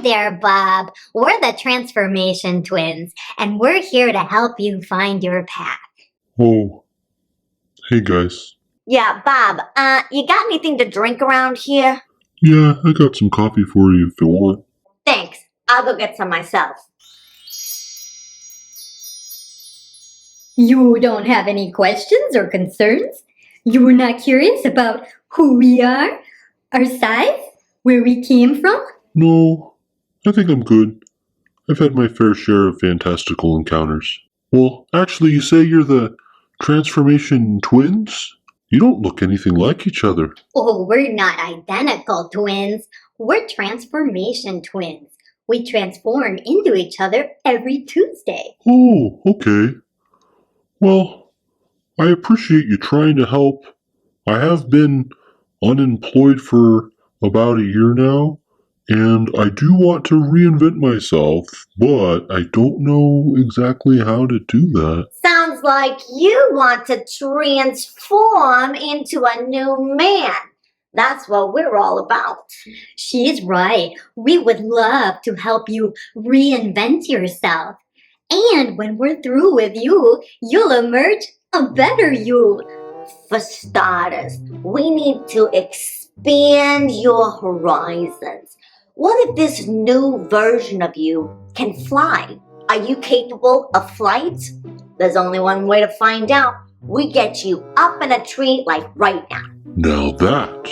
there, Bob. We're the Transformation Twins, and we're here to help you find your path. Oh, hey guys. Yeah, Bob, you got anything to drink around here? Yeah, I got some coffee for you if you want. Thanks. I'll go get some myself. You don't have any questions or concerns? You were not curious about who we are, our size, where we came from? No, I think I'm good. I've had my fair share of fantastical encounters. Well, actually, you say you're the Transformation Twins? You don't look anything like each other. Oh, we're not identical twins. We're Transformation Twins. We transform into each other every Tuesday. Oh, okay. Well, I appreciate you trying to help. I have been unemployed for about a year now, and I do want to reinvent myself, but I don't know exactly how to do that. Sounds like you want to transform into a new man. That's what we're all about. She's right. We would love to help you reinvent yourself. And when we're through with you, you'll emerge a better you. For starters, we need to expand your horizons. What if this new version of you can fly? Are you capable of flight? There's only one way to find out. We get you up in a tree like right now. Now that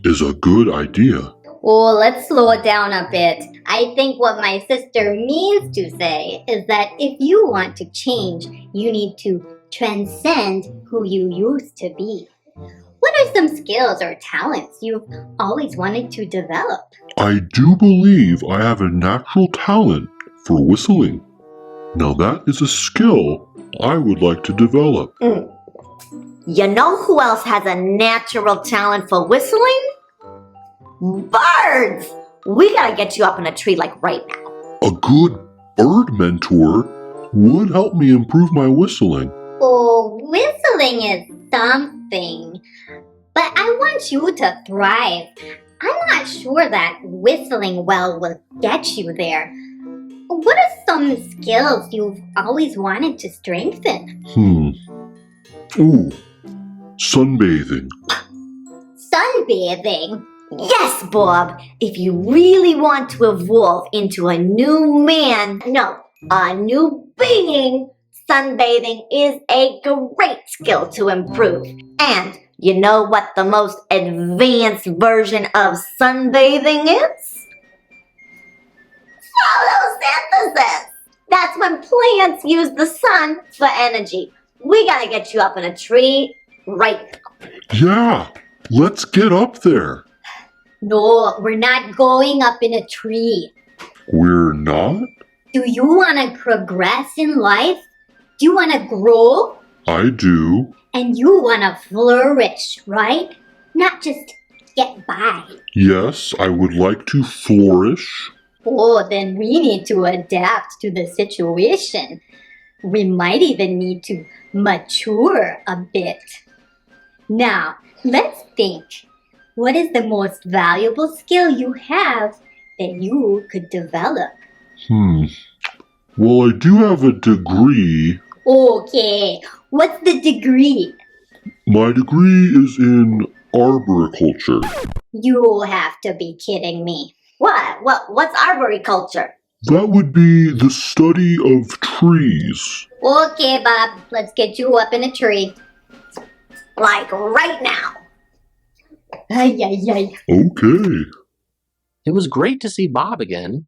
is a good idea. Oh, let's slow it down a bit. I think what my sister means to say is that if you want to change, you need to transcend who you used to be. What are some skills or talents you've always wanted to develop? I do believe I have a natural talent for whistling. Now that is a skill I would like to develop. You know who else has a natural talent for whistling? Birds! We gotta get you up in a tree like right now. A good bird mentor would help me improve my whistling. Oh, whistling is something. But I want you to thrive. I'm not sure that whistling well will get you there. What are some skills you've always wanted to strengthen? Ooh, sunbathing. Sunbathing? Yes, Bob. If you really want to evolve into a new man, no, a new being, sunbathing is a great skill to improve. And you know what the most advanced version of sunbathing is? Photosynthesis. That's when plants use the sun for energy. We gotta get you up in a tree right now. Yeah, let's get up there. No, we're not going up in a tree. We're not? Do you want to progress in life? Do you want to grow? I do. And you want to flourish, right? Not just get by. Yes, I would like to flourish. Oh, then we need to adapt to the situation. We might even need to mature a bit. Now, let's think. What is the most valuable skill you have that you could develop? Well, I do have a degree. Okay, what's the degree? My degree is in arboriculture. You have to be kidding me. What's arboriculture? That would be the study of trees. Okay, Bob, let's get you up in a tree. Like right now. Ay, ay, ay. Okay. It was great to see Bob again,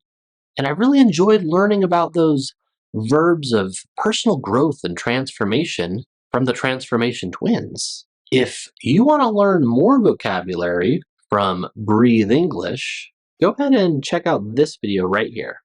and I really enjoyed learning about those verbs of personal growth and transformation from the Transformation Twins. If you want to learn more vocabulary from Breathe English, go ahead and check out this video right here.